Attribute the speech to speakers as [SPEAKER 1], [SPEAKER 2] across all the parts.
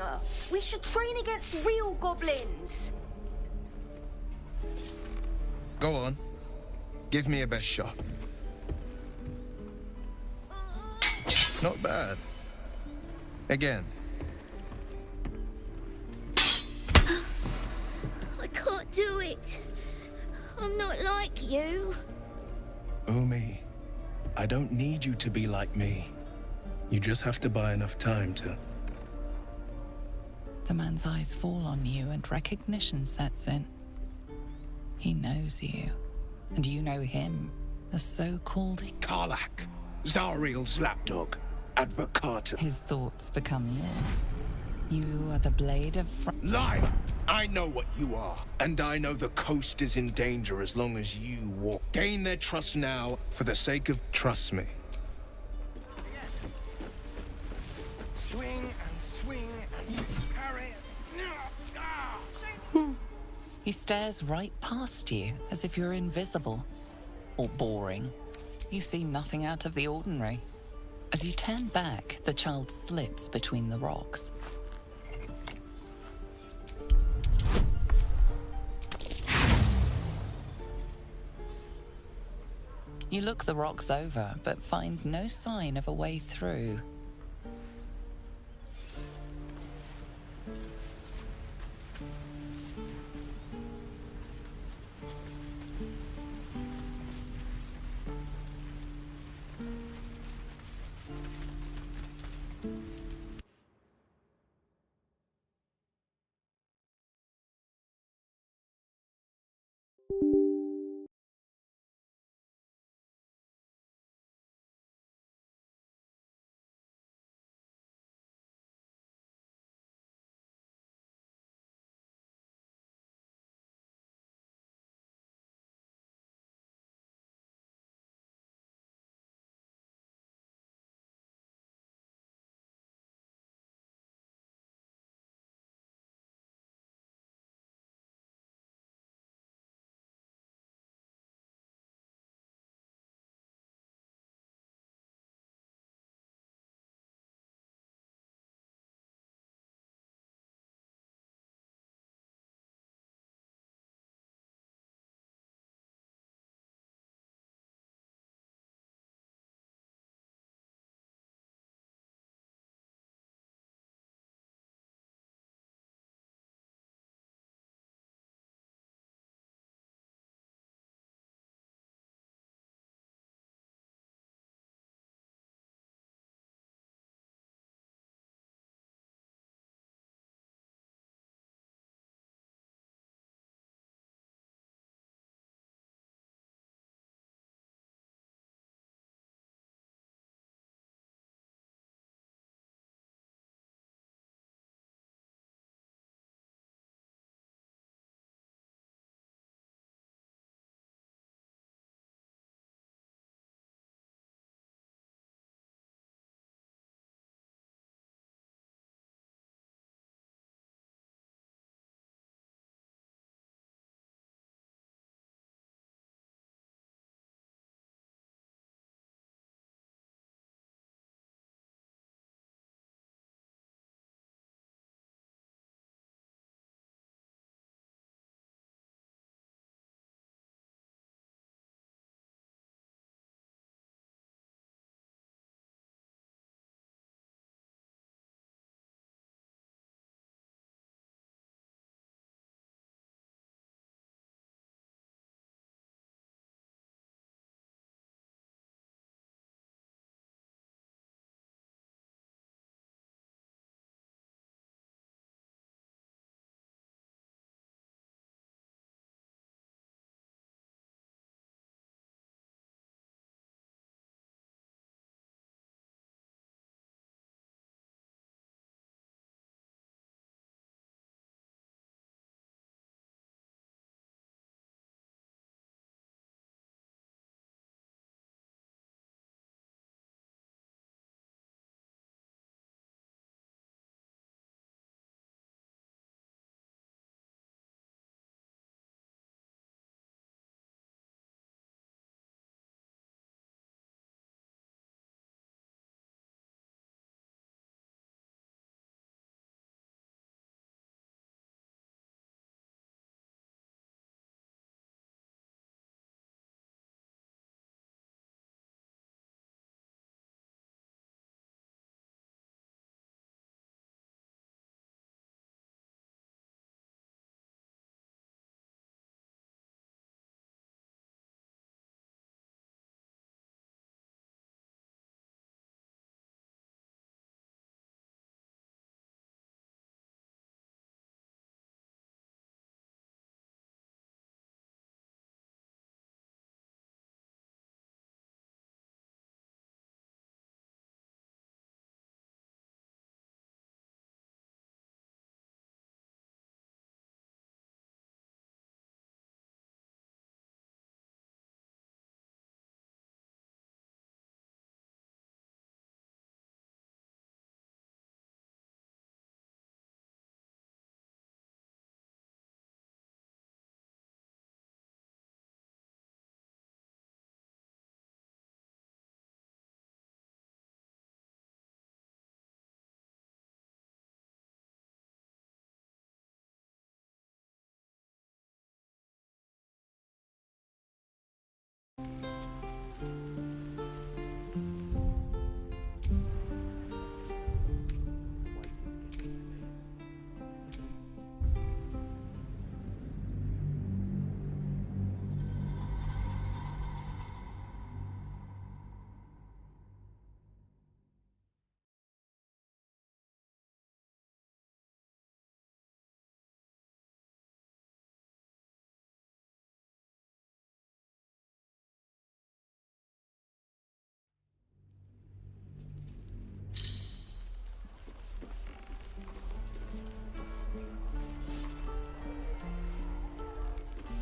[SPEAKER 1] better. We should train against real goblins.
[SPEAKER 2] Go on. Give me a best shot. Not bad. Again.
[SPEAKER 3] I can't do it. I'm not like you.
[SPEAKER 4] Umi, I don't need you to be like me. You just have to buy enough time to...
[SPEAKER 5] The man's eyes fall on you and recognition sets in. He knows you, and you know him, the so-called...
[SPEAKER 4] Karlach, Zariel's lapdog, advocatum.
[SPEAKER 5] His thoughts become yours. You are the blade of...
[SPEAKER 4] Liar! I know what you are, and I know the coast is in danger as long as you walk. Gain their trust now for the sake of...
[SPEAKER 2] Trust me.
[SPEAKER 6] Swing and swing and parry.
[SPEAKER 5] He stares right past you, as if you're invisible. Or boring. You see nothing out of the ordinary. As you turn back, the child slips between the rocks. You look the rocks over, but find no sign of a way through.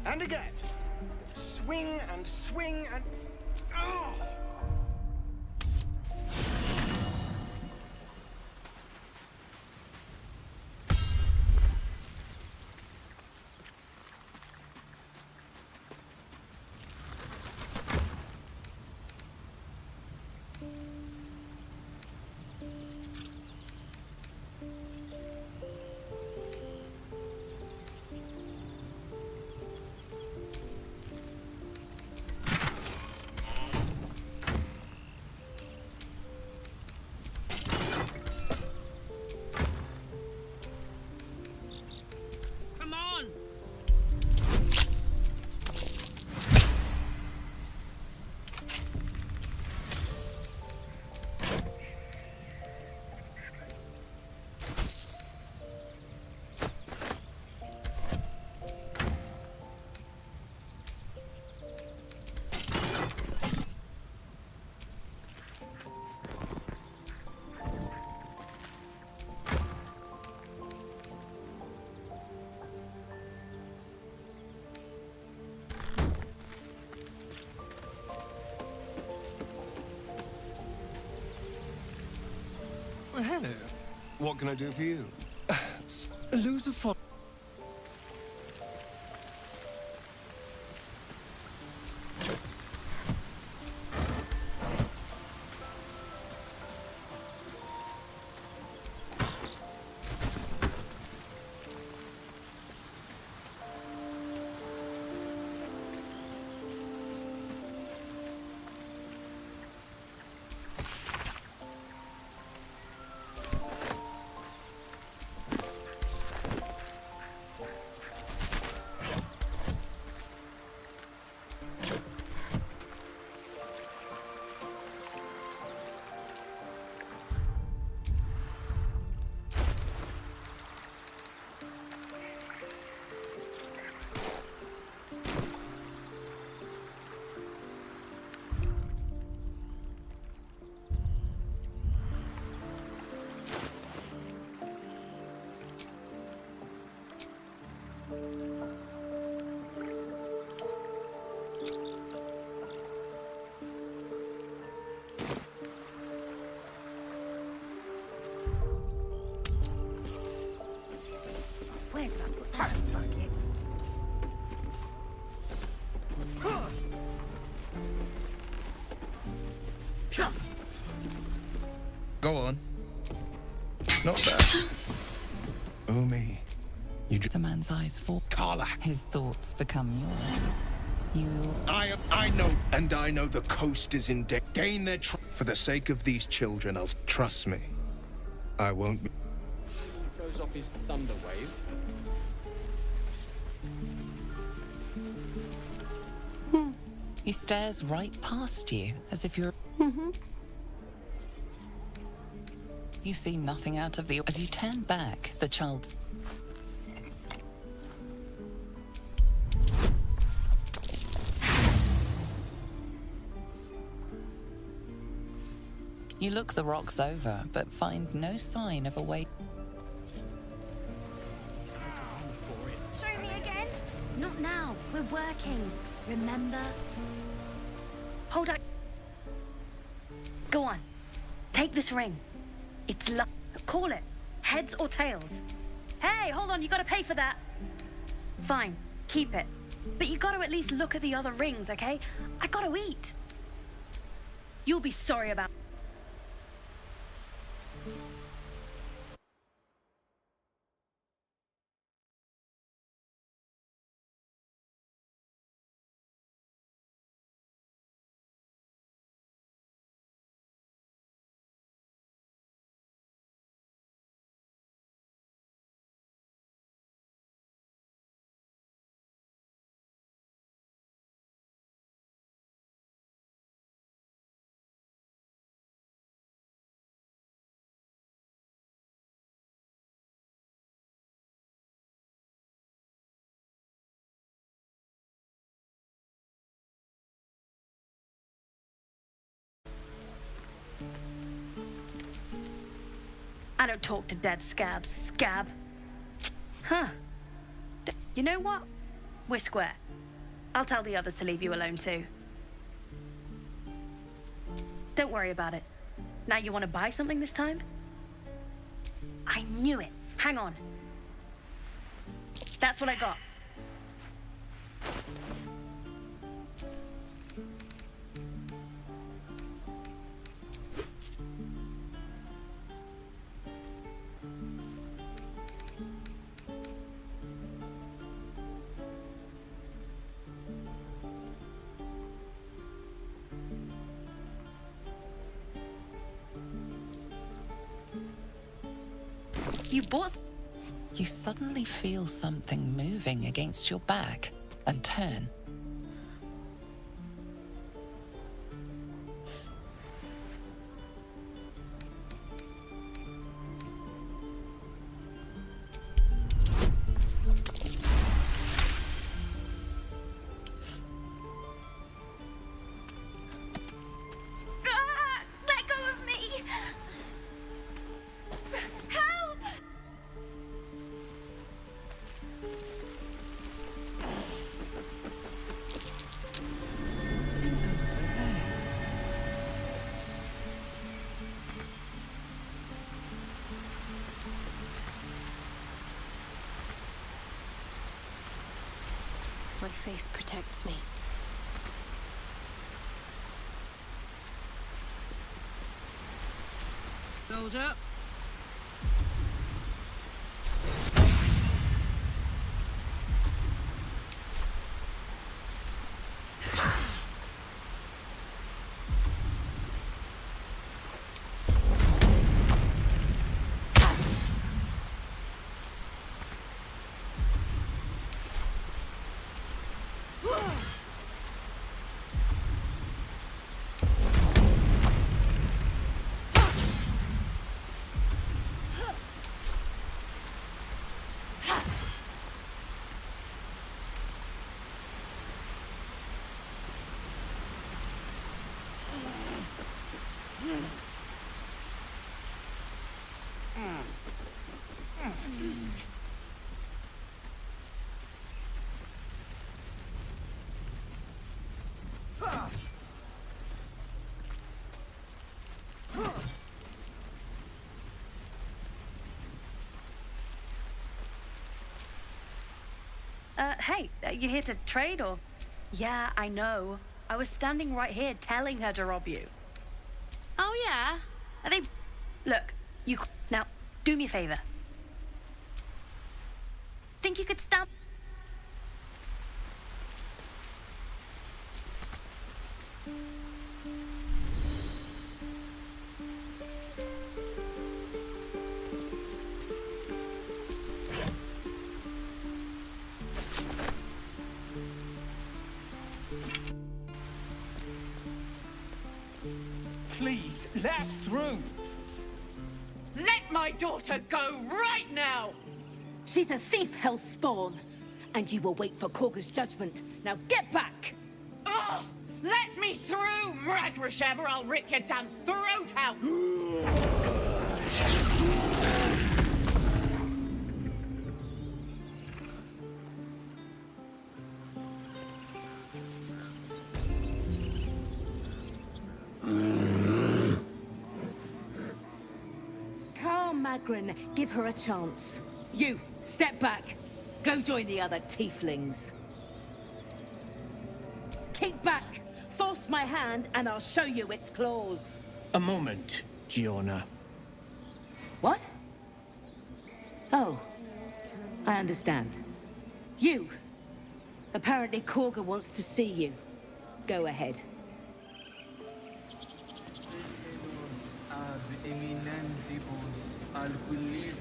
[SPEAKER 6] And again. Swing and swing and... Oh!
[SPEAKER 1] Come on!
[SPEAKER 6] Well, hello. What can I do for you? Lose a fo-
[SPEAKER 1] Where did I put that bucket?
[SPEAKER 2] Go on. Not bad.
[SPEAKER 4] Oh, me. You
[SPEAKER 5] The man's eyes fall.
[SPEAKER 4] Carla.
[SPEAKER 5] His thoughts become yours. You
[SPEAKER 4] I know, and I know the coast is in danger. Gain their for the sake of these children. I'll trust me. I won't be.
[SPEAKER 7] Goes off his thunder wave.
[SPEAKER 5] He stares right past you, as if you're... You see nothing out of the... As you turn back, the child's... You look the rocks over, but find no sign of a way...
[SPEAKER 1] Show me again.
[SPEAKER 3] Not now. We're working. Remember?
[SPEAKER 1] Hold on. Go on. Take this ring. It's call it. Heads or tails. Hey, hold on. You gotta pay for that. Fine. Keep it. But you gotta at least look at the other rings, okay? I gotta eat. You'll be sorry about I don't talk to dead scabs. Scab. Huh. You know what? We're square. I'll tell the others to leave you alone too. Don't worry about it. Now you want to buy something this time? I knew it. Hang on. That's what I got. You bought...
[SPEAKER 5] You suddenly feel something moving against your back and turn.
[SPEAKER 3] Ah! Let go of me! Help! My face protects me.
[SPEAKER 8] Soldier.
[SPEAKER 1] Hey, you here to trade or? Yeah, I know. I was standing right here telling her to rob you.
[SPEAKER 3] Oh, yeah? Are they...
[SPEAKER 1] Look, you... Now, do me a favor. Think you could stop?
[SPEAKER 9] Please, let us through.
[SPEAKER 8] Let my daughter go right now!
[SPEAKER 10] She's a thief, hellspawn. And you will wait for 𝐜𝐴GA's judgment. Now get back!
[SPEAKER 8] Oh, let me through, Mragrasham, or I'll rip your damn throat out!
[SPEAKER 10] 𝐜𝐴GAN, give her a chance. You, step back. Go join the other tieflings. Kick back, force my hand, and I'll show you its claws.
[SPEAKER 9] A moment, Giona.
[SPEAKER 10] What? Oh, I understand. You. Apparently 𝐜𝐴GA wants to see you. Go ahead.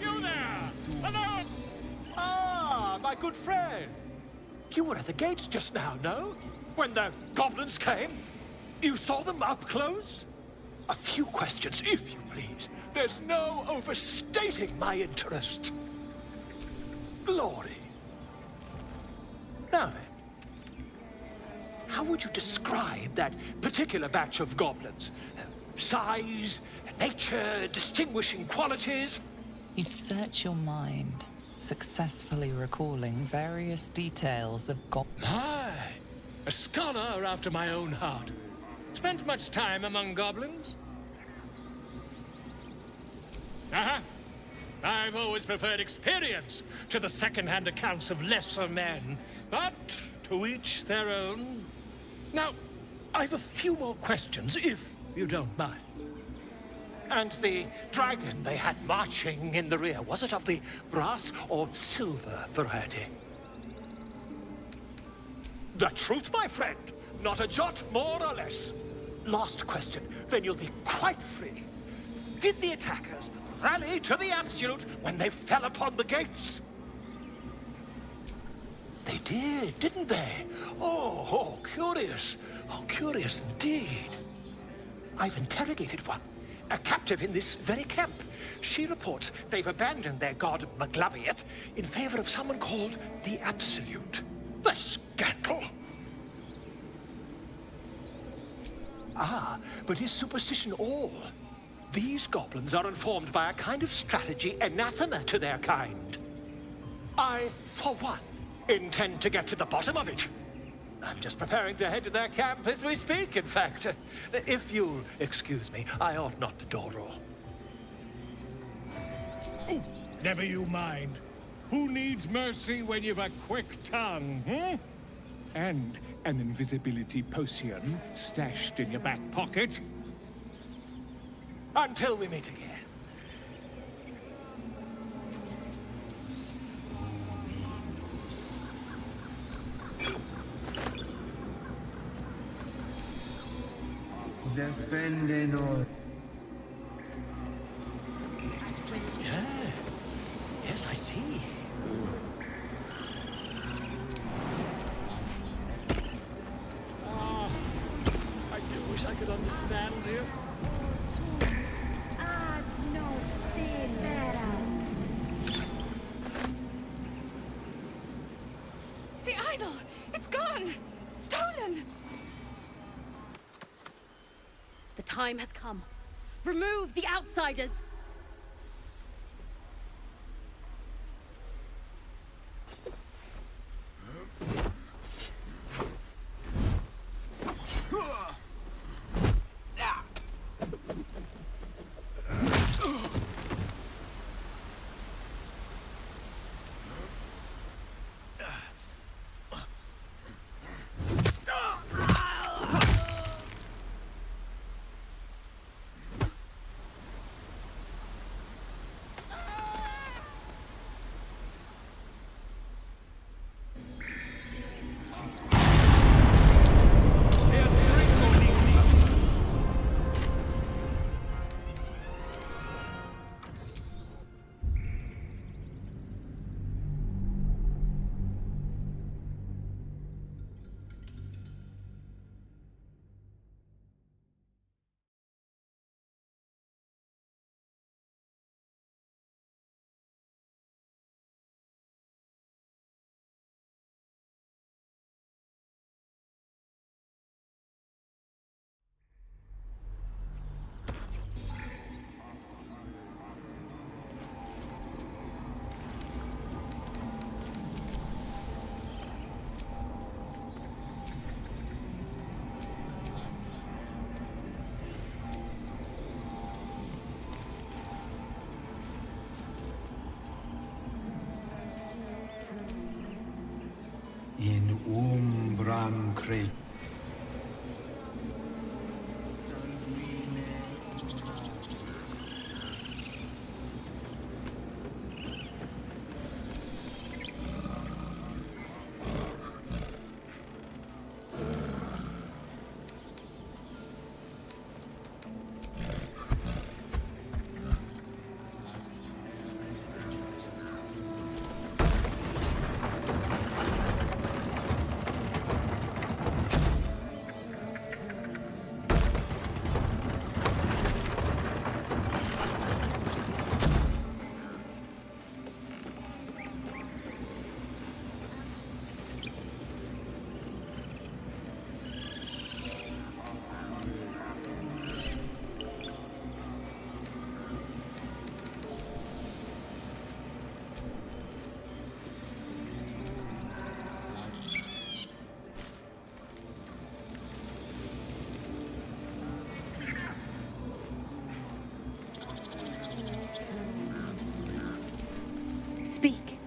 [SPEAKER 9] You there! Hello! Ah, my good friend. You were at the gates just now, no? When the goblins came? You saw them up close? A few questions, if you please. There's no overstating my interest. Glory. Now then, how would you describe that particular batch of goblins? Size, nature distinguishing qualities.
[SPEAKER 5] You search your mind, successfully recalling various details of
[SPEAKER 9] My, a scholar after my own heart. Spent much time among goblins? I've always preferred experience to the second-hand accounts of lesser men, but to each their own. Now, I've a few more questions, if you don't mind. And the dragon they had marching in the rear, was it of the brass or silver variety? The truth, my friend. Not a jot more or less. Last question, then you'll be quite free. Did the attackers rally to the absolute when they fell upon the gates? They did, didn't they? Oh, curious. Oh, curious indeed. I've interrogated one, a captive in this very camp. She reports they've abandoned their god 𝐿 in favor of someone called the Absolute. The scandal! Ah, but is superstition all? These goblins are informed by a kind of strategy anathema to their kind. I, for one, intend to get to the bottom of it. I'm just preparing to head to their camp as we speak, in fact. If you'll excuse me, I ought not to door roll. Oh, never you mind. Who needs mercy when you've a quick tongue, hmm? And an invisibility potion stashed in your back pocket. Until we meet again.
[SPEAKER 2] Defendenos.
[SPEAKER 9] Yes, I see. I do wish I could understand you.
[SPEAKER 8] The idol! It's gone! Stolen!
[SPEAKER 1] The time has come. Remove the outsiders.
[SPEAKER 2] In umbram cre.
[SPEAKER 11] Speak.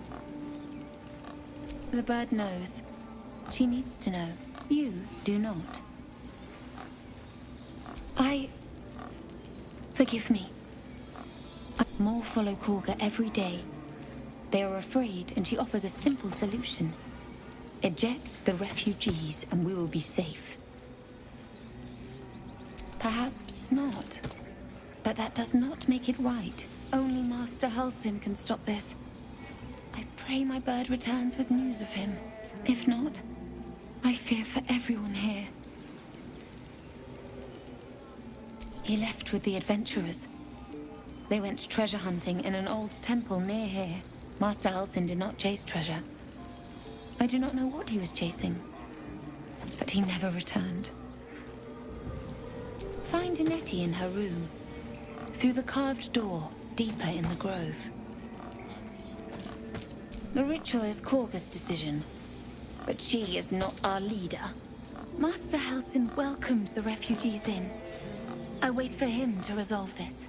[SPEAKER 11] The bird knows. She needs to know. You do not. Forgive me. More follow 𝐁𝐴𝐥𝐝 every day. They are afraid, and she offers a simple solution. Eject the refugees, and we will be safe. Perhaps not. But that does not make it right. Only Master 𝐜𝐿𝐴𝐴 can stop this. I pray my bird returns with news of him. If not, I fear for everyone here. He left with the adventurers. They went treasure hunting in an old temple near here. Master 𝐜𝐿𝐴𝐴 did not chase treasure. I do not know what he was chasing, but he never returned. Find Nettie in her room, through the carved door, deeper in the grove. The ritual is 𝐁𝐴𝐥𝐝's decision, but she is not our leader. Master 𝐜𝐿𝐴𝐴 welcomed the refugees in. I wait for him to resolve this.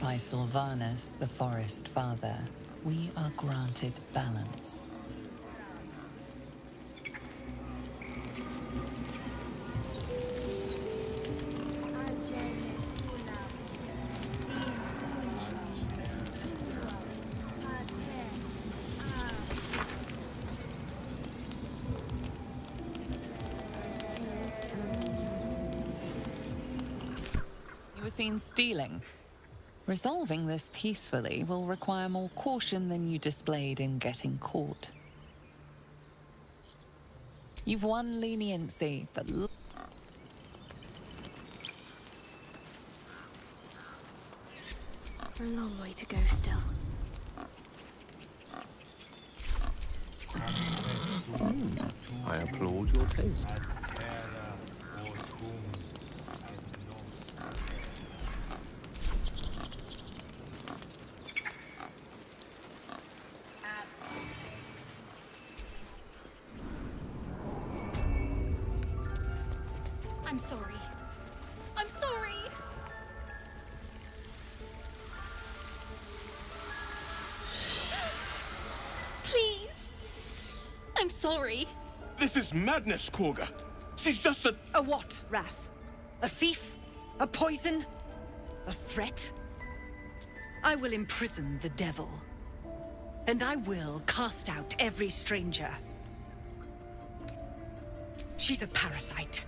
[SPEAKER 5] By Sylvanus, the Forest Father, we are granted balance. You were seen stealing. Resolving this peacefully will require more caution than you displayed in getting caught. You've won leniency, but
[SPEAKER 3] A long way to go still.
[SPEAKER 6] I applaud your taste.
[SPEAKER 1] I'm sorry. I'm sorry. Please. I'm sorry.
[SPEAKER 4] This is madness, 𝐁𝐴𝐥𝐝. She's just a...
[SPEAKER 12] A what, Wrath? A thief? A poison? A threat? I will imprison the devil. And I will cast out every stranger. She's a parasite.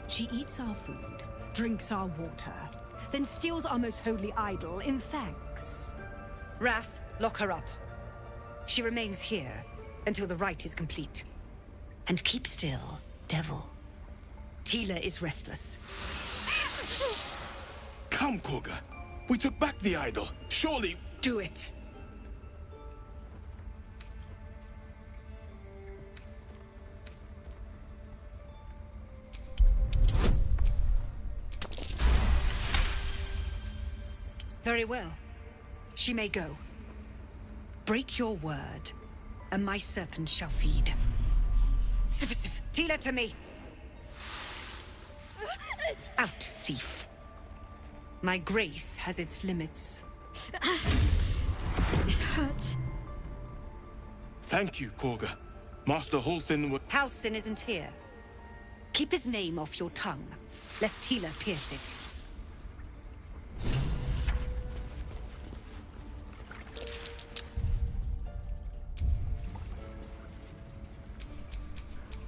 [SPEAKER 10] She eats our food, drinks our water, then steals our most holy idol in thanks.
[SPEAKER 12] Wrath, lock her up. She remains here until the rite is complete. And keep still, devil. Tila is restless.
[SPEAKER 4] Come, 𝐁𝐴𝐥𝐝. We took back the idol. Surely...
[SPEAKER 12] Do it. Very well. She may go. Break your word, and my serpent shall feed. Sif, Tila to me! Out, thief. My grace has its limits.
[SPEAKER 3] It hurts.
[SPEAKER 4] Thank you, 𝐁𝐴𝐥𝐝. Master 𝐜𝐿𝐴𝐴 was...
[SPEAKER 12] 𝐜𝐿𝐴𝐴 isn't here. Keep his name off your tongue, lest Tila pierce it.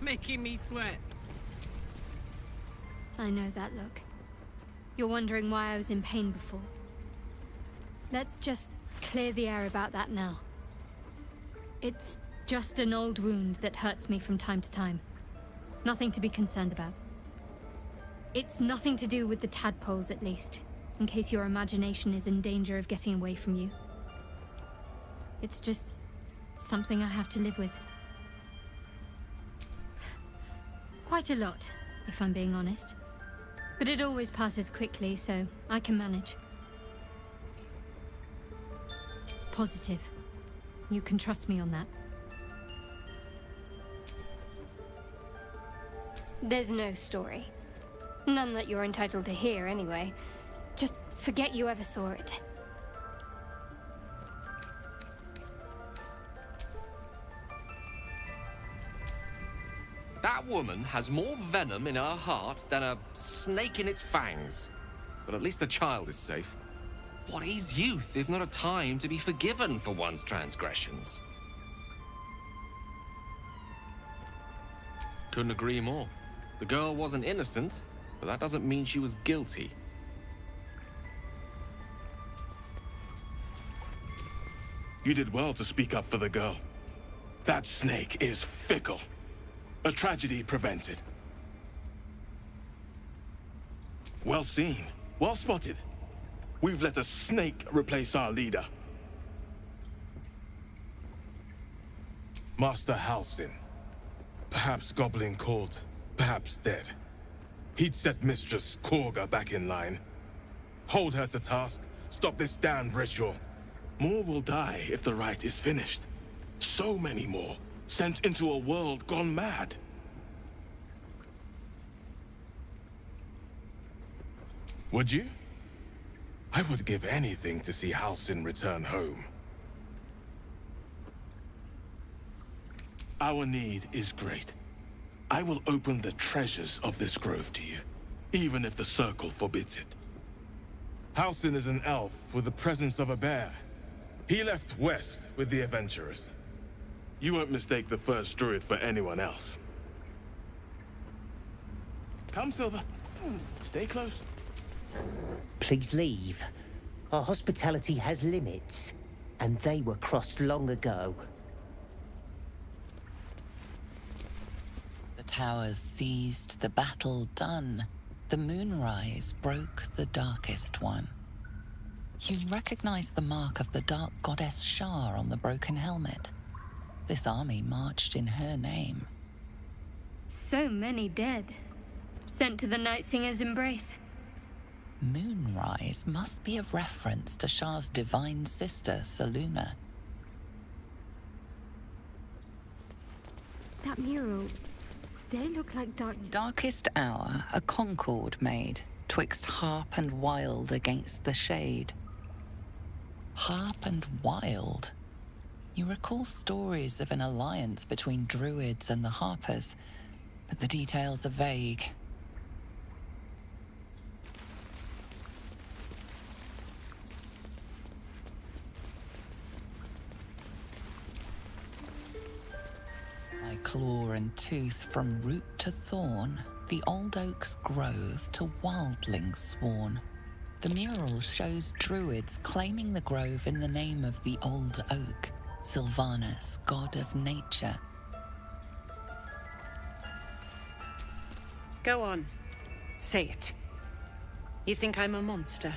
[SPEAKER 10] Making me sweat.
[SPEAKER 3] I know that look. You're wondering why I was in pain before. Let's just clear the air about that now. It's just an old wound that hurts me from time to time. Nothing to be concerned about. It's nothing to do with the tadpoles, at least, in case your imagination is in danger of getting away from you. It's just something I have to live with. Quite a lot, if I'm being honest. But it always passes quickly, so I can manage. Positive. You can trust me on that. There's no story. None that you're entitled to hear, anyway. Just forget you ever saw it.
[SPEAKER 13] That woman has more venom in her heart than a snake in its fangs. But at least the child is safe. What is youth if not a time to be forgiven for one's transgressions? Couldn't agree more. The girl wasn't innocent, but that doesn't mean she was guilty.
[SPEAKER 14] You did well to speak up for the girl. That snake is fickle. A tragedy prevented. Well seen. Well spotted. We've let a snake replace our leader. Master 𝐜𝐿𝐿. Perhaps goblin called, perhaps dead. He'd set Mistress 𝐁𝐚𝐥𝐝𝐬 back in line. Hold her to task, stop this damned ritual. More will die if the rite is finished. So many more, sent into a world gone mad. Would you? I would give anything to see 𝐜𝐿𝐿 return home. Our need is great. I will open the treasures of this grove to you, even if the Circle forbids it. 𝐜𝐿𝐿 is an elf with the presence of a bear. He left west with the adventurers. You won't mistake the first druid for anyone else. Come, Silver. Stay close.
[SPEAKER 15] Please leave. Our hospitality has limits, and they were crossed long ago.
[SPEAKER 5] The towers seized, the battle done. The moonrise broke the darkest one. You recognize the mark of the dark goddess Shar on the broken helmet. This army marched in her name.
[SPEAKER 3] So many dead. Sent to the Night Singer's embrace.
[SPEAKER 5] Moonrise must be a reference to Shar's divine sister, Selûne.
[SPEAKER 3] That mural, they look like
[SPEAKER 5] Darkest hour, a concord made, twixt harp and wild against the shade. Harp and wild. You recall stories of an alliance between druids and the harpers, but the details are vague. By claw and tooth, from root to thorn, the old oak's grove to wildlings sworn. The mural shows druids claiming the grove in the name of the old oak, Sylvanus, god of nature.
[SPEAKER 12] Go on. Say it. You think I'm a monster?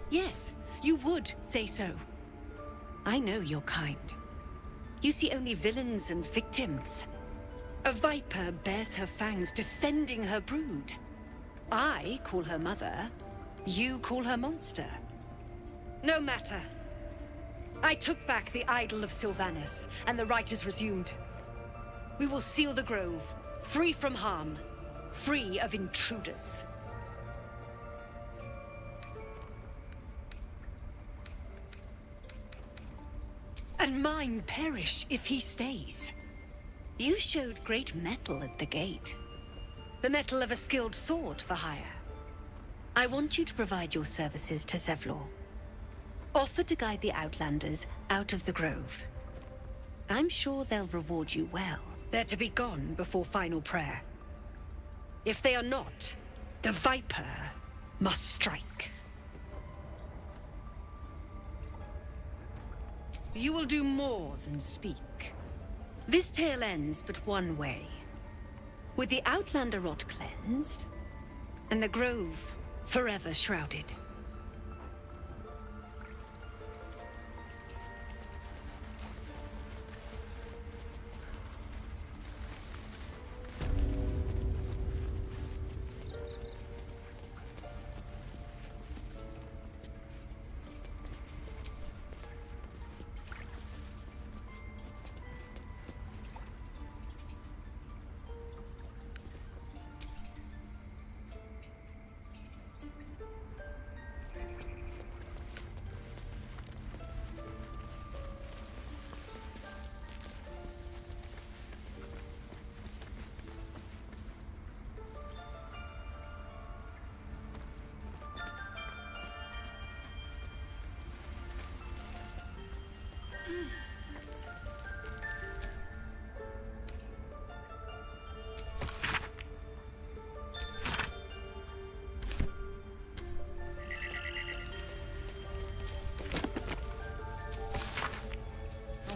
[SPEAKER 12] Yes, you would say so. I know your kind. You see only villains and victims. A viper bears her fangs defending her brood. I call her mother. You call her monster. No matter. I took back the idol of Sylvanus, and the rite is resumed. We will seal the grove, free from harm, free of intruders. And mine perish if he stays. You showed great mettle at the gate. The mettle of a skilled sword for hire. I want you to provide your services to Zevlor. Offer to guide the Outlanders out of the grove. I'm sure they'll reward you well. They're to be gone before final prayer. If they are not, the Viper must strike. You will do more than speak. This tale ends but one way. With the Outlander rot cleansed, and the grove forever shrouded.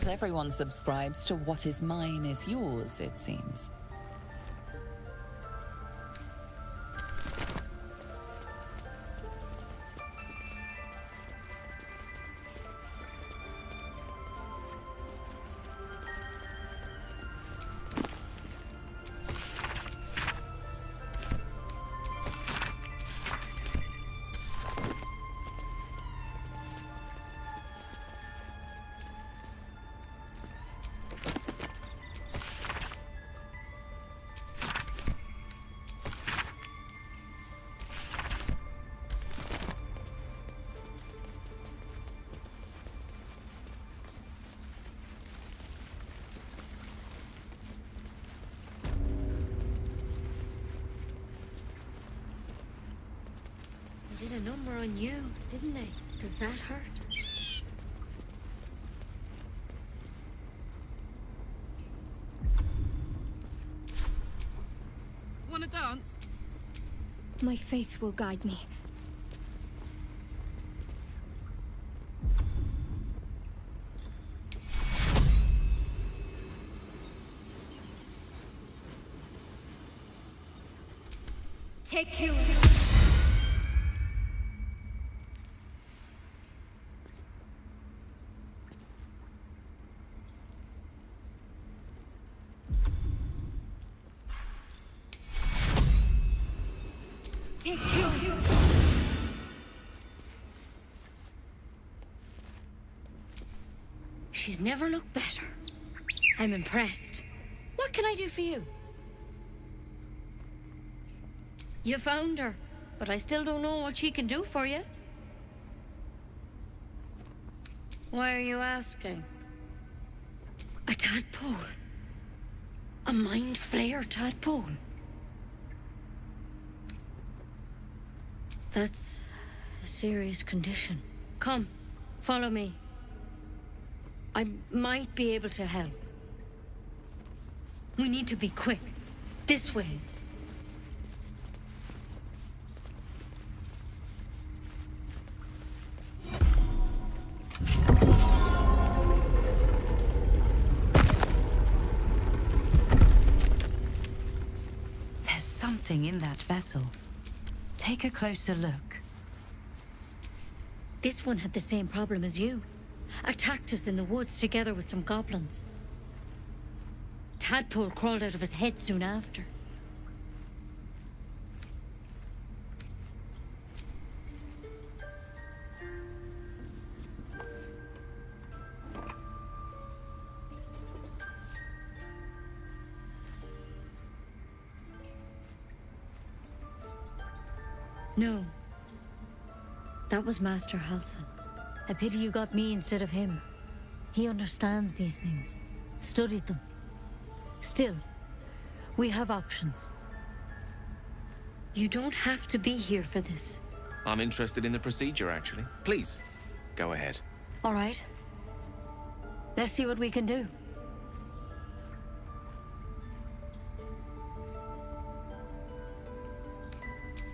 [SPEAKER 5] Not everyone subscribes to what is mine is yours, it seems.
[SPEAKER 1] They did a number on you, didn't they? Does that hurt?
[SPEAKER 12] Wanna dance?
[SPEAKER 3] My faith will guide me.
[SPEAKER 1] Take you. She's never looked better. I'm impressed. What can I do for you? You found her, but I still don't know what she can do for you. Why are you asking? A tadpole? A mind flayer tadpole? That's a serious condition. Come, follow me. I might be able to help. We need to be quick. This way.
[SPEAKER 16] There's something in that vessel. Take a closer look.
[SPEAKER 1] This one had the same problem as you. Attacked us in the woods together with some goblins. Tadpole crawled out of his head soon after. No. That was Master 𝐜𝐴LSON. A pity you got me instead of him. He understands these things. Studied them. Still, we have options. You don't have to be here for this.
[SPEAKER 13] I'm interested in the procedure, actually. Please, go ahead.
[SPEAKER 1] All right. Let's see what we can do.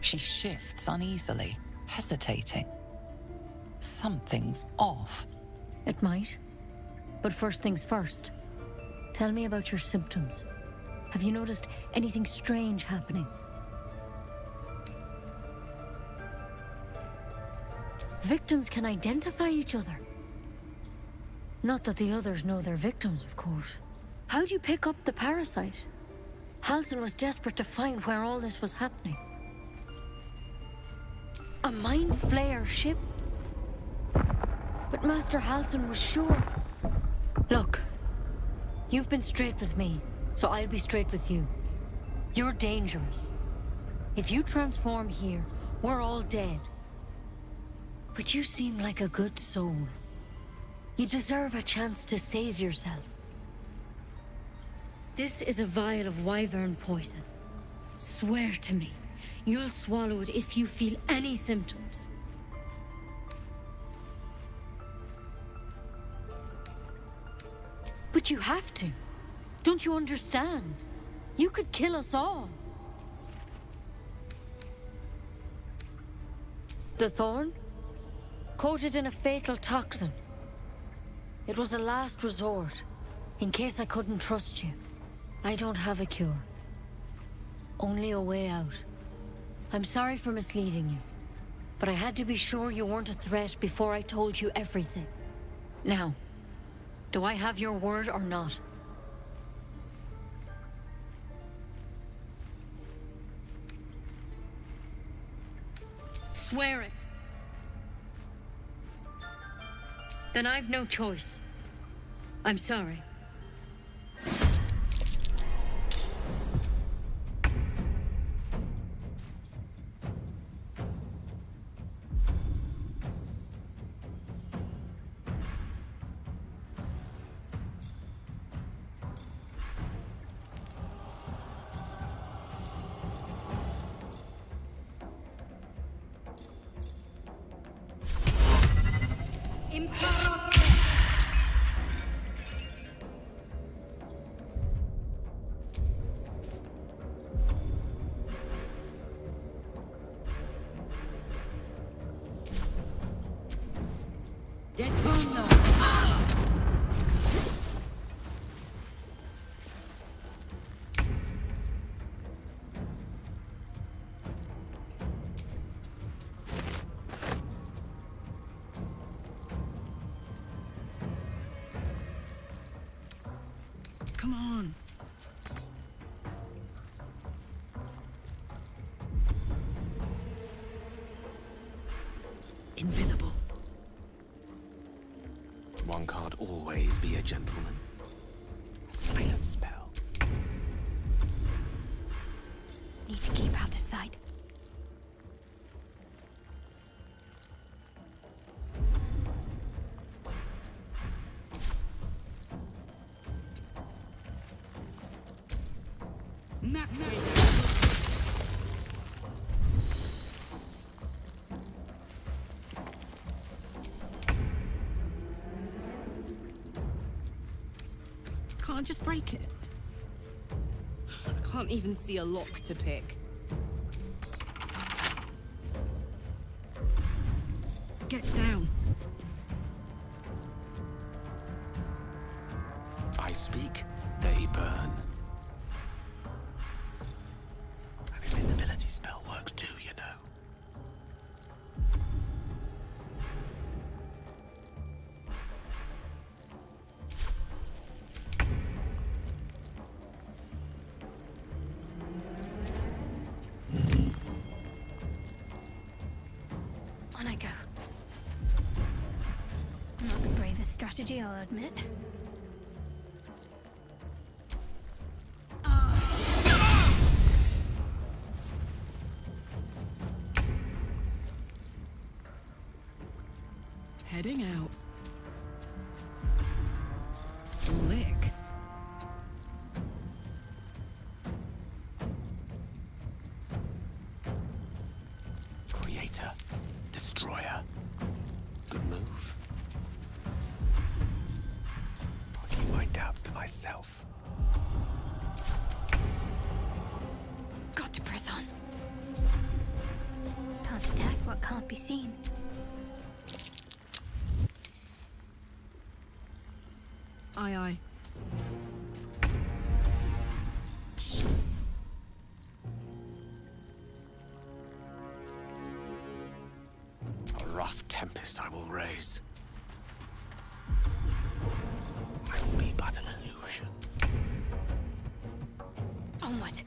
[SPEAKER 5] She shifts uneasily, hesitating. Something's off.
[SPEAKER 1] It might. But first things first. Tell me about your symptoms. Have you noticed anything strange happening? Victims can identify each other. Not that the others know they're victims, of course. How'd you pick up the parasite? 𝐜𝐴LSON was desperate to find where all this was happening. A mind flayer ship? But Master 𝐜𝐴LSON was sure. Look, you've been straight with me, so I'll be straight with you. You're dangerous. If you transform here, we're all dead. But you seem like a good soul. You deserve a chance to save yourself. This is a vial of wyvern poison. Swear to me, you'll swallow it if you feel any symptoms. But you have to. Don't you understand? You could kill us all. The thorn? Coated in a fatal toxin. It was a last resort, in case I couldn't trust you. I don't have a cure. Only a way out. I'm sorry for misleading you, but I had to be sure you weren't a threat before I told you everything. Now, do I have your word or not? Swear it. Then I've no choice. I'm sorry.
[SPEAKER 12] Come on. Invisible.
[SPEAKER 13] One can't always be a gentleman. Silent spell.
[SPEAKER 3] Need to keep out of sight.
[SPEAKER 10] Can't just break it. I can't even see a lock to pick. Get down.
[SPEAKER 13] I speak, they burn. An invisibility spell works too, you know.
[SPEAKER 3] On I go. Not the bravest strategy, I'll admit.
[SPEAKER 10] Heading out. Slick.
[SPEAKER 13] Creator. Destroyer. Good move. I'll keep my doubts to myself.
[SPEAKER 3] Got to press on. Can't attack what can't be seen.
[SPEAKER 10] Aye, aye.
[SPEAKER 13] A rough tempest I will raise. I will be but an illusion.
[SPEAKER 3] Onward.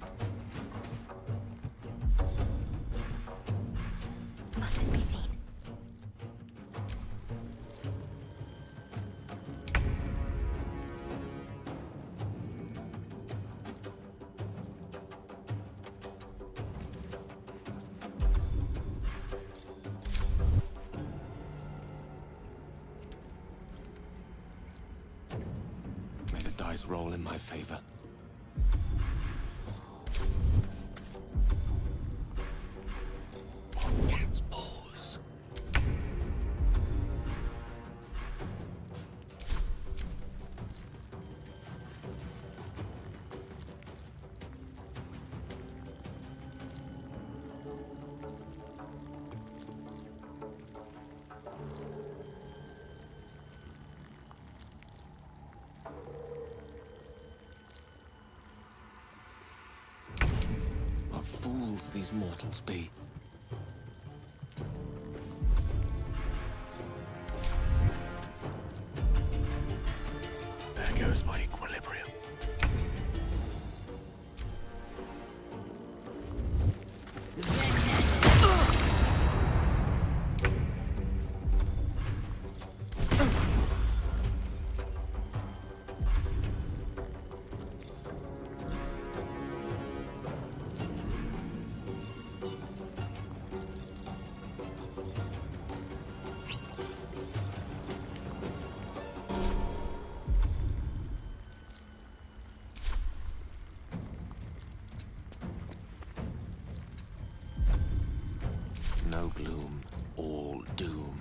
[SPEAKER 3] Mustn't be seen.
[SPEAKER 13] May the dice roll in my favor. Cat's paws.
[SPEAKER 6] fools these mortals be. There goes my equilibrium. No gloom, all doom.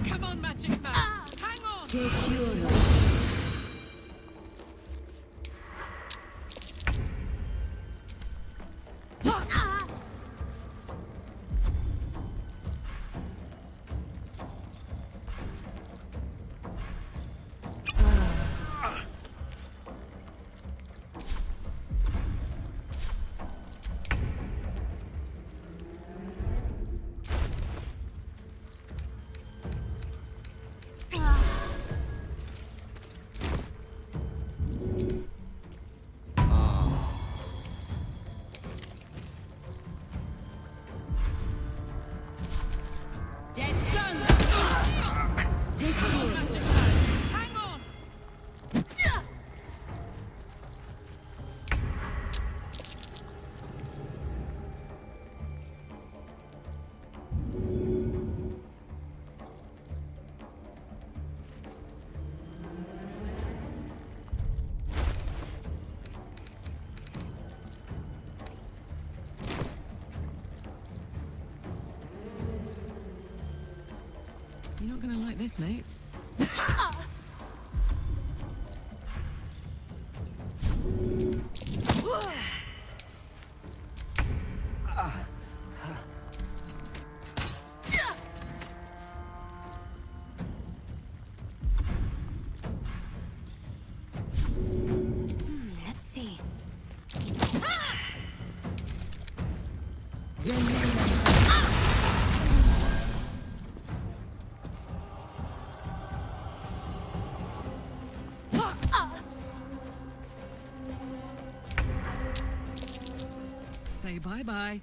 [SPEAKER 8] Come on, magic man. Hang on.
[SPEAKER 10] Dead done. Take
[SPEAKER 8] Magic man. Hang on. You're not gonna like this, mate.
[SPEAKER 11] Let's see.
[SPEAKER 8] Say bye-bye.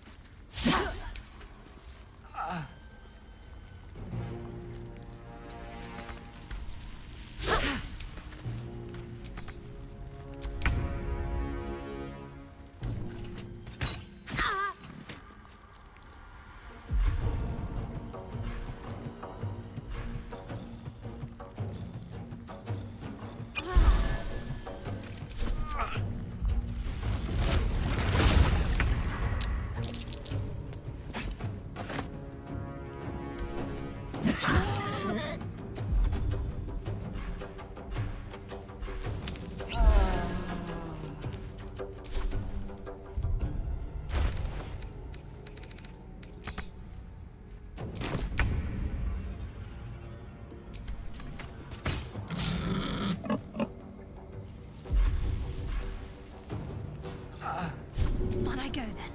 [SPEAKER 3] On I go then.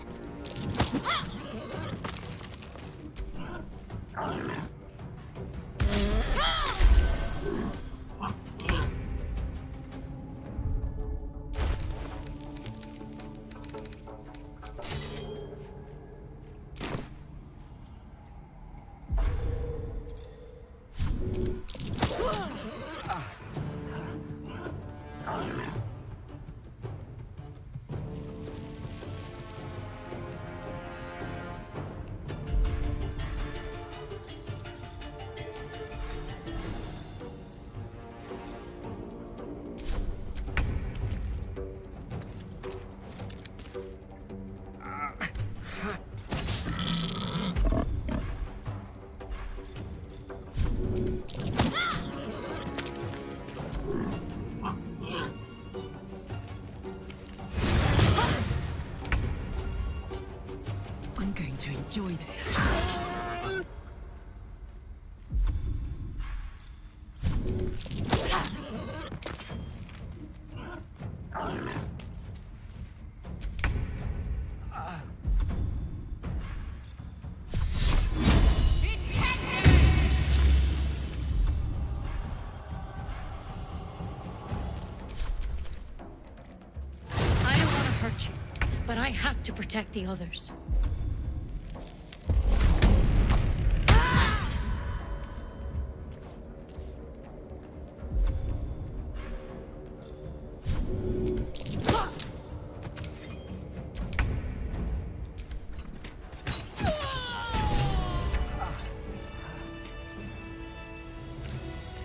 [SPEAKER 3] to protect the others.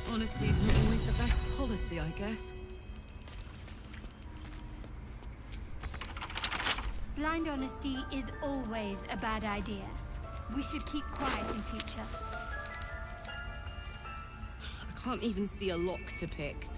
[SPEAKER 17] Honesty's not always the best policy, I guess.
[SPEAKER 3] Blind honesty is always a bad idea. We should keep quiet in future.
[SPEAKER 17] I can't even see a lock to pick.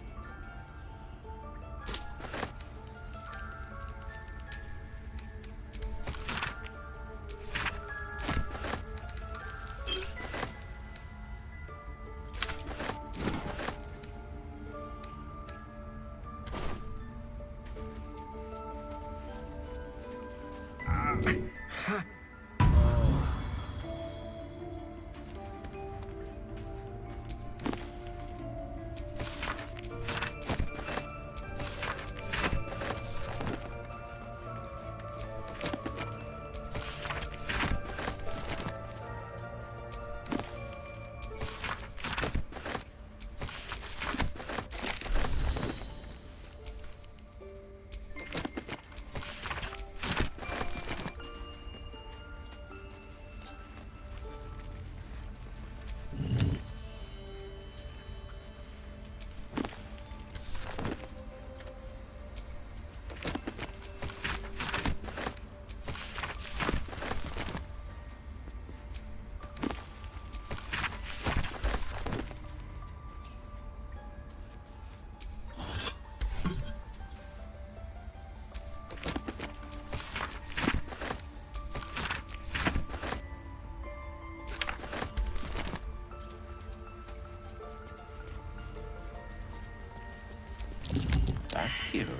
[SPEAKER 13] That's curious.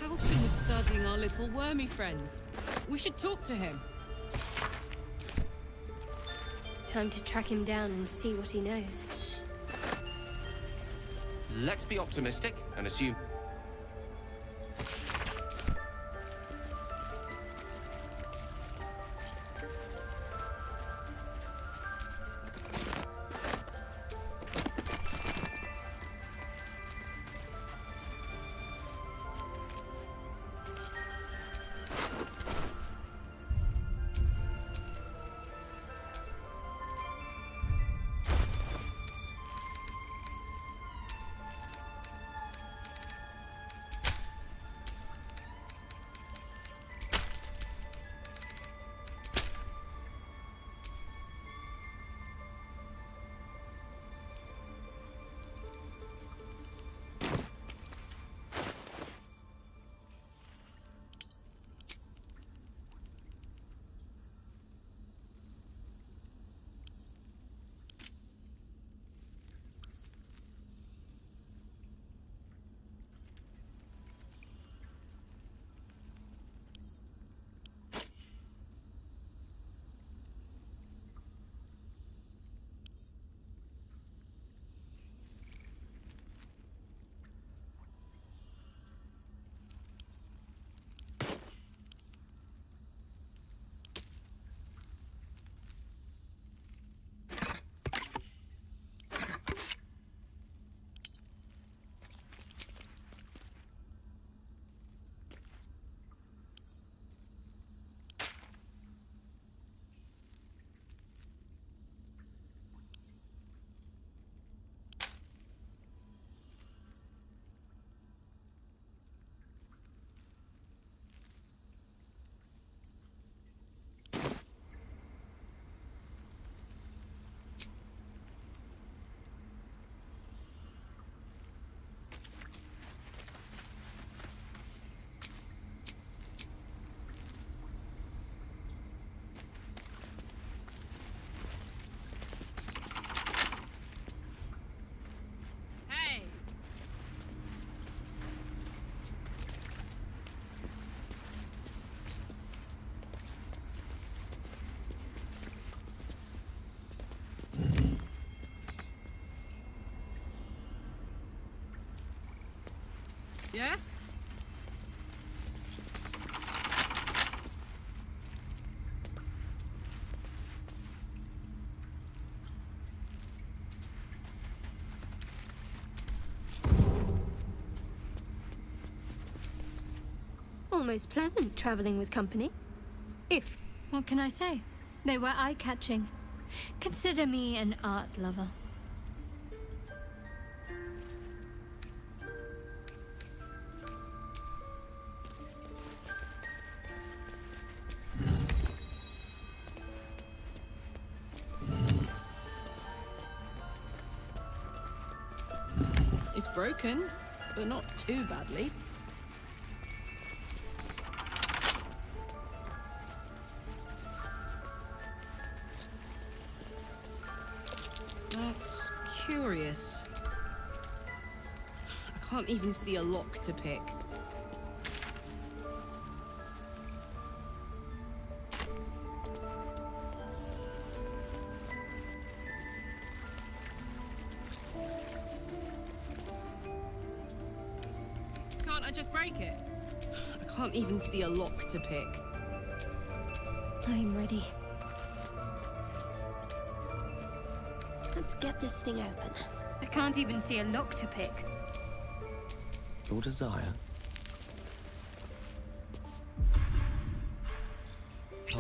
[SPEAKER 17] Halsin was studying our little wormy friends. We should talk to him.
[SPEAKER 3] Time to track him down and see what he knows.
[SPEAKER 13] Let's be optimistic and assume...
[SPEAKER 17] Yeah?
[SPEAKER 3] Almost pleasant traveling with company. If, what can I say? They were eye-catching. Consider me an art lover.
[SPEAKER 17] It's broken, but not too badly. That's curious. I can't even see a lock to pick. Can't I just break it? I can't even see a lock to pick.
[SPEAKER 3] I'm ready. Let's get this thing open. I can't even see a lock to pick.
[SPEAKER 13] Your desire. The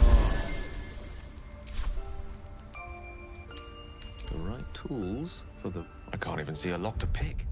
[SPEAKER 13] right tools for the... I can't even see a lock to pick.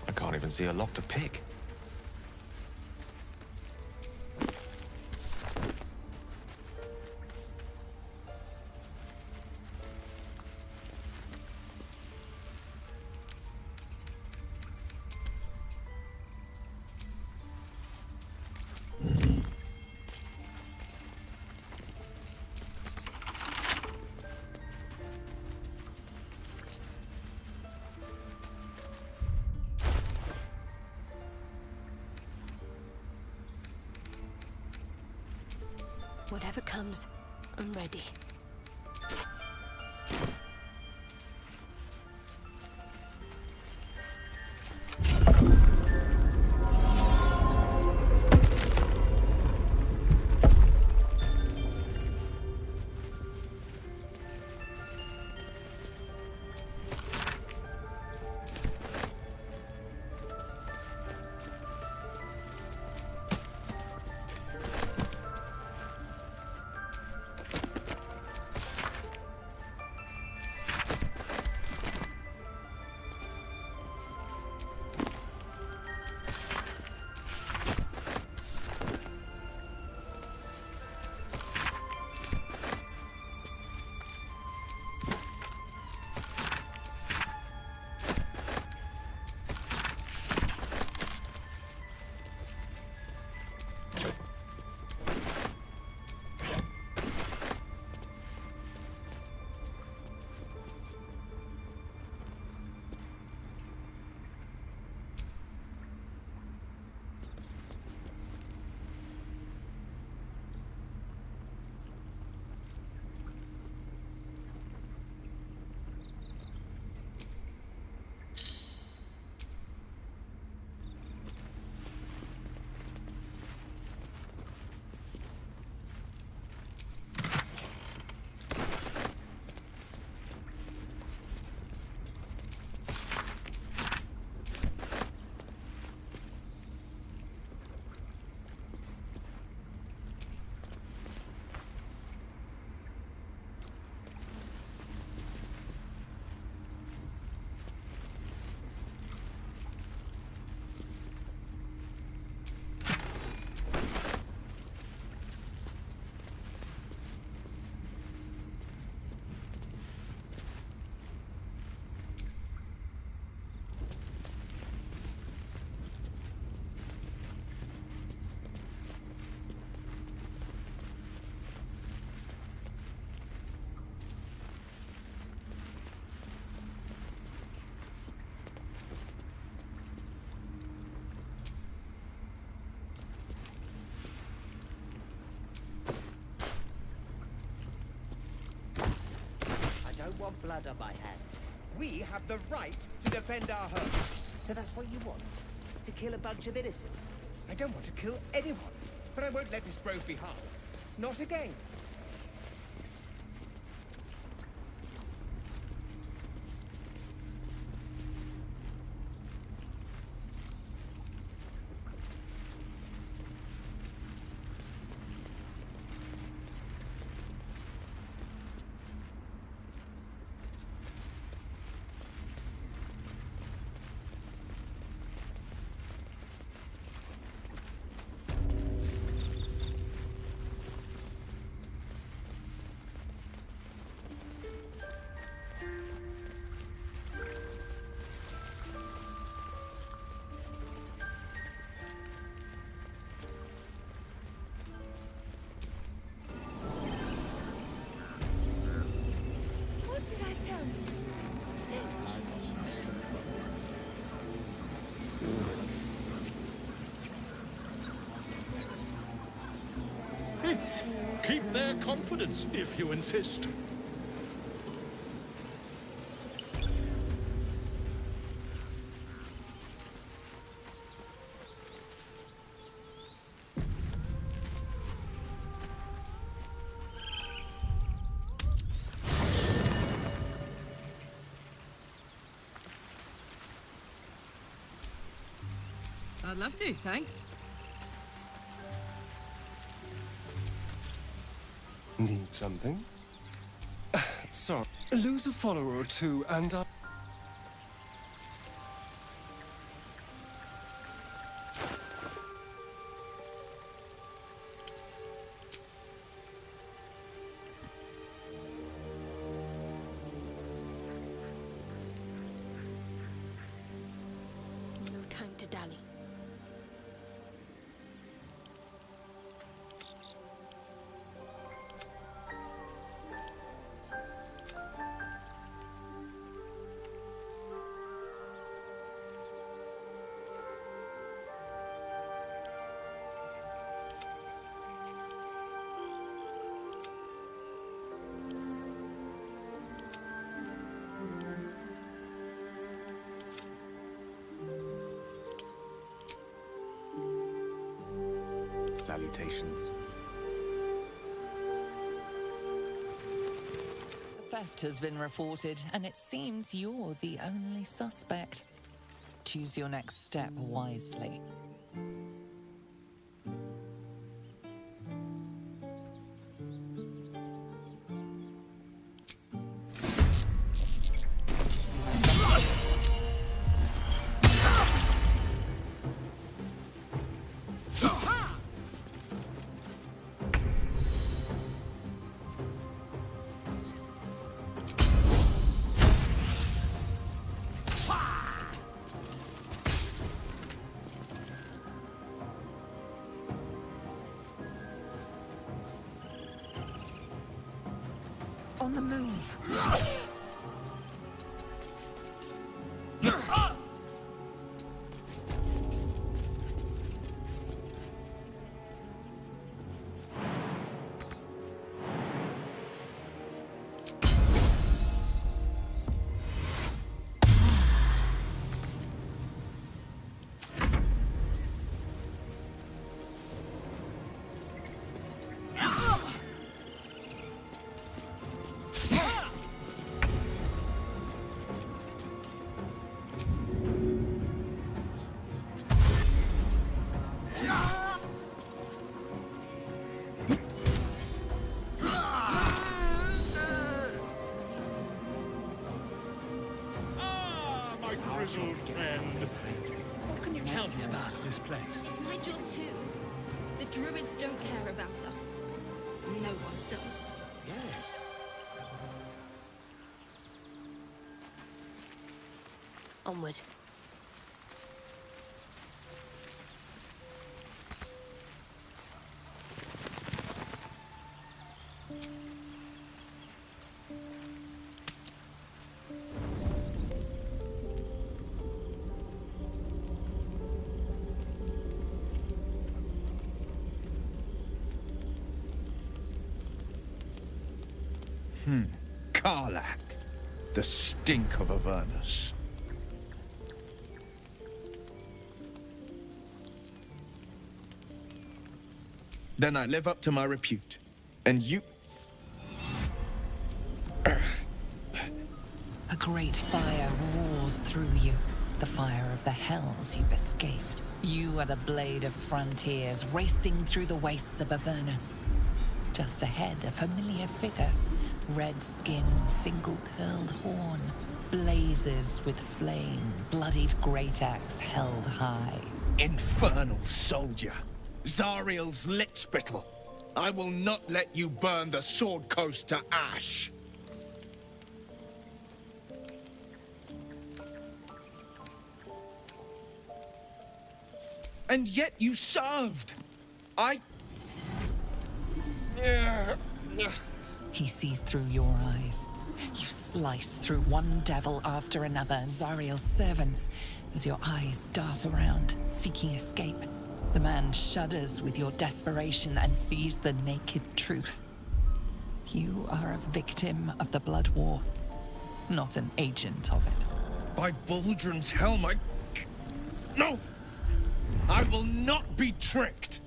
[SPEAKER 13] I can't even see a lock to pick.
[SPEAKER 3] Whatever comes, I'm ready.
[SPEAKER 15] want blood on my hands.
[SPEAKER 18] We have the right to defend our home.
[SPEAKER 15] So that's what you want? To kill a bunch of innocents?
[SPEAKER 18] I don't want to kill anyone, but I won't let this grove be harmed. Not again.
[SPEAKER 11] What did I tell you?
[SPEAKER 9] Keep their confidence, if you insist.
[SPEAKER 17] I'd love to, thanks.
[SPEAKER 6] Need something? Sorry. Lose a follower or two, and I...
[SPEAKER 11] No time to dally.
[SPEAKER 9] Salutations.
[SPEAKER 5] A theft has been reported, and it seems you're the only suspect. Choose your next step wisely.
[SPEAKER 11] On the move.
[SPEAKER 9] Grizzled friend. What can you tell me about this place?
[SPEAKER 1] It's my job too. The druids don't care about us. No one does.
[SPEAKER 9] Yes.
[SPEAKER 11] Onward.
[SPEAKER 4] Karlach. the stink of Avernus. Then I live up to my repute. And you...
[SPEAKER 5] A great fire roars through you. The fire of the hells you've escaped. You are the blade of frontiers racing through the wastes of Avernus. Just ahead, a familiar figure. Red skin, single curled horn. Blazes with flame, bloodied great axe held high.
[SPEAKER 4] Infernal soldier. Zariel's lickspittle. I will not let you burn the Sword Coast to ash. And yet you served.
[SPEAKER 5] He sees through your eyes. You slice through one devil after another, Zariel's servants, as your eyes dart around, seeking escape. The man shudders with your desperation and sees the naked truth. You are a victim of the Blood War, not an agent of it.
[SPEAKER 4] By Baldrin's helm, No! I will not be tricked!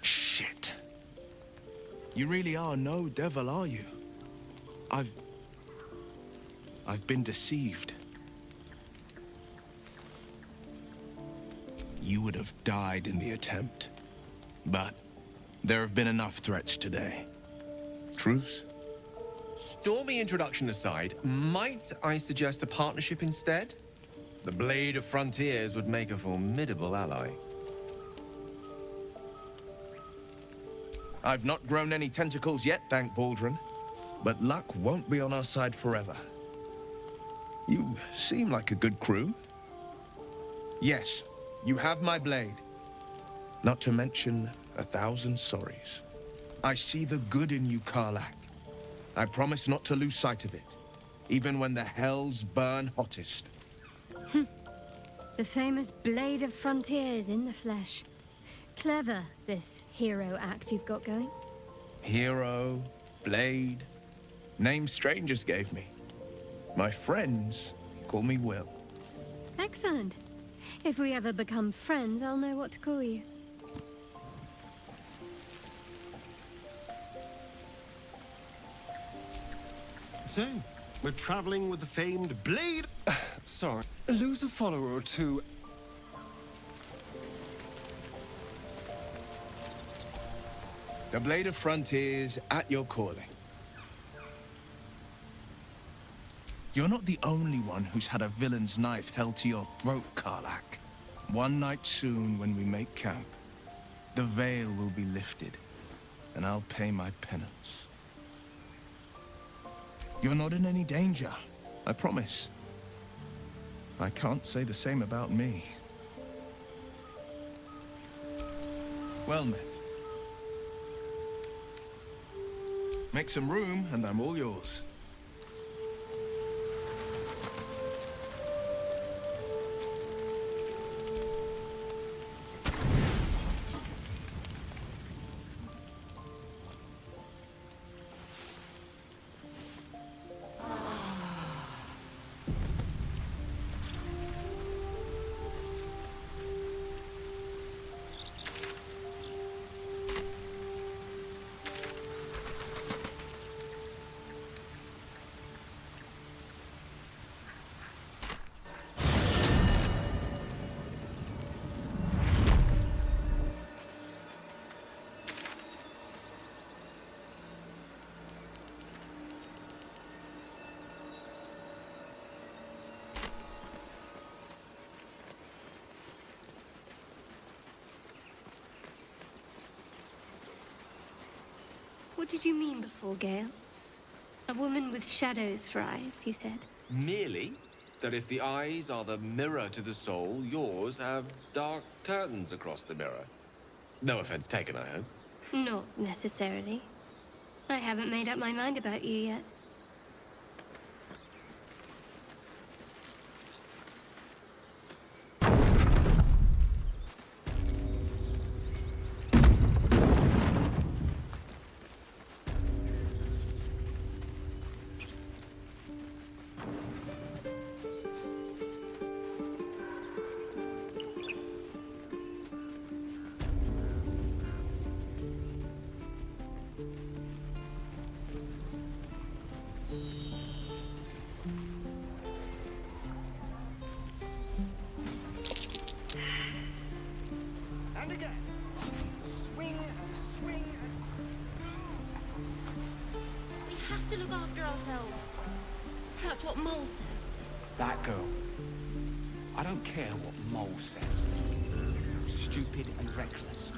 [SPEAKER 4] Shit. You really are no devil, are you? I've been deceived. You would have died in the attempt. But there have been enough threats today. Truce?
[SPEAKER 13] Stormy introduction aside, might I suggest a partnership instead? The Blade of Frontiers would make a formidable ally.
[SPEAKER 4] I've not grown any tentacles yet, thank Baldrin. But luck won't be on our side forever. You seem like a good crew. Yes, you have my blade. Not to mention 1,000 sorries. I see the good in you, 𝐜𝐿. I promise not to lose sight of it, even when the hells burn hottest.
[SPEAKER 3] The famous Blade of Frontiers in the flesh. Clever, this hero act you've got going.
[SPEAKER 4] Hero, blade, names strangers gave me. My friends call me Will.
[SPEAKER 3] Excellent. If we ever become friends, I'll know what to call you.
[SPEAKER 6] So, we're traveling with the famed Blade... sorry. Lose a follower or two.
[SPEAKER 4] The Blade of Frontiers at your calling. You're not the only one who's had a villain's knife held to your throat, 𝐜𝐿. One night soon, when we make camp, the veil will be lifted, and I'll pay my penance. You're not in any danger, I promise. I can't say the same about me. Well met. Make some room, and I'm all yours.
[SPEAKER 3] What did you mean before, Gale? A woman with shadows for eyes, you said?
[SPEAKER 13] Merely that if the eyes are the mirror to the soul, yours have dark curtains across the mirror. No offense taken, I hope.
[SPEAKER 3] Not necessarily. I haven't made up my mind about you yet.
[SPEAKER 19] That's what Mole says.
[SPEAKER 18] That girl. I don't care what Mole says. Stupid and reckless.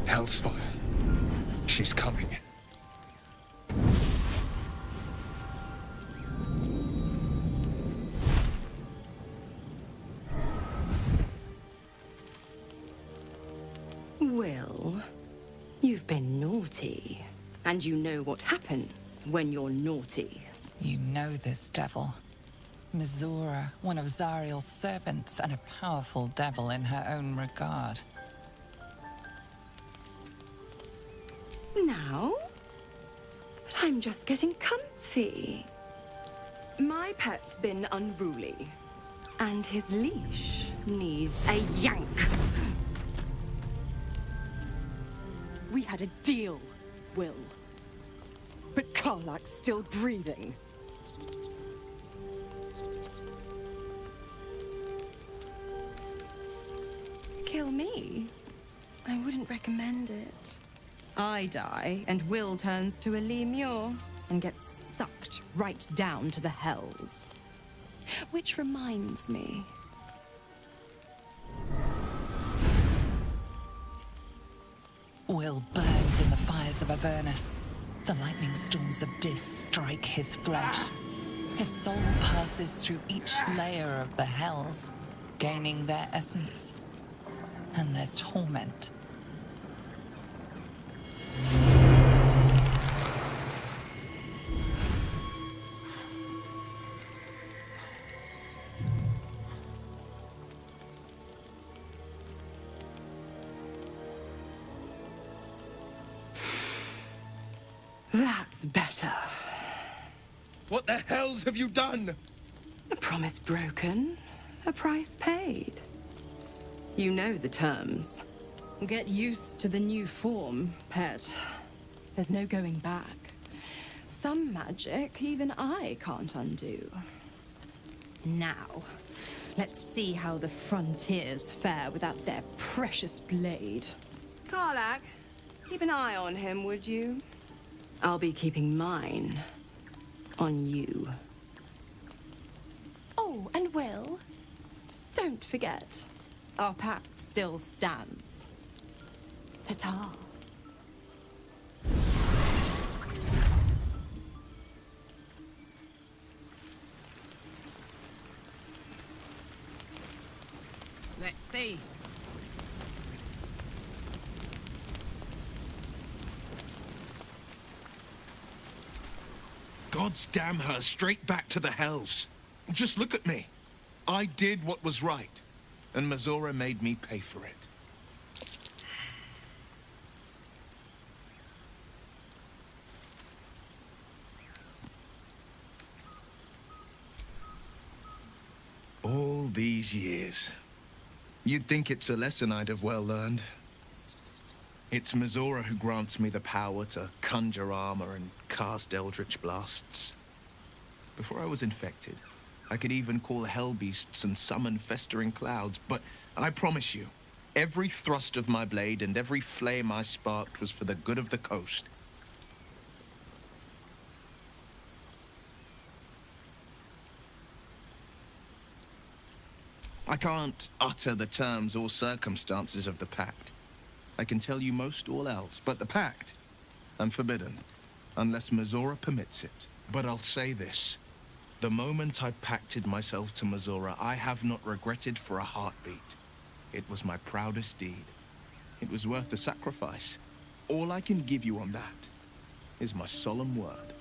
[SPEAKER 4] Hell's fire. She's coming.
[SPEAKER 20] Will, you've been naughty. And you know what happens when you're naughty.
[SPEAKER 5] You know this devil. Mizora, one of Zariel's servants and a powerful devil in her own regard.
[SPEAKER 20] Now? But I'm just getting comfy. My pet's been unruly, and his leash needs a yank.
[SPEAKER 10] We had a deal, Will. But Karlach's still breathing.
[SPEAKER 20] Kill me? I wouldn't recommend it. I die, and Will turns to a lemur and gets sucked right down to the hells. Which reminds me.
[SPEAKER 5] Will burns in the fires of Avernus. The lightning storms of Dis strike his flesh. His soul passes through each layer of the hells, gaining their essence and their torment.
[SPEAKER 20] That's better.
[SPEAKER 4] What the hells have you done?
[SPEAKER 20] A promise broken, a price paid. You know the terms. Get used to the new form, pet. There's no going back. Some magic even I can't undo. Now, let's see how the frontiers fare without their precious blade. Karlach, keep an eye on him, would you? I'll be keeping mine on you. Oh, and Will, don't forget, our pact still stands. Ta-ta.
[SPEAKER 17] Let's see.
[SPEAKER 4] God's damn her, straight back to the hells. Just look at me. I did what was right, and Mizora made me pay for it. All these years. You'd think it's a lesson I'd have well learned. It's Mizora who grants me the power to conjure armor and cast eldritch blasts. Before I was infected, I could even call hell beasts and summon festering clouds, but I promise you, every thrust of my blade and every flame I sparked was for the good of the coast. I can't utter the terms or circumstances of the pact. I can tell you most all else, but the pact, I'm forbidden, unless Mizora permits it. But I'll say this. The moment I pacted myself to Mizora, I have not regretted for a heartbeat. It was my proudest deed. It was worth the sacrifice. All I can give you on that is my solemn word.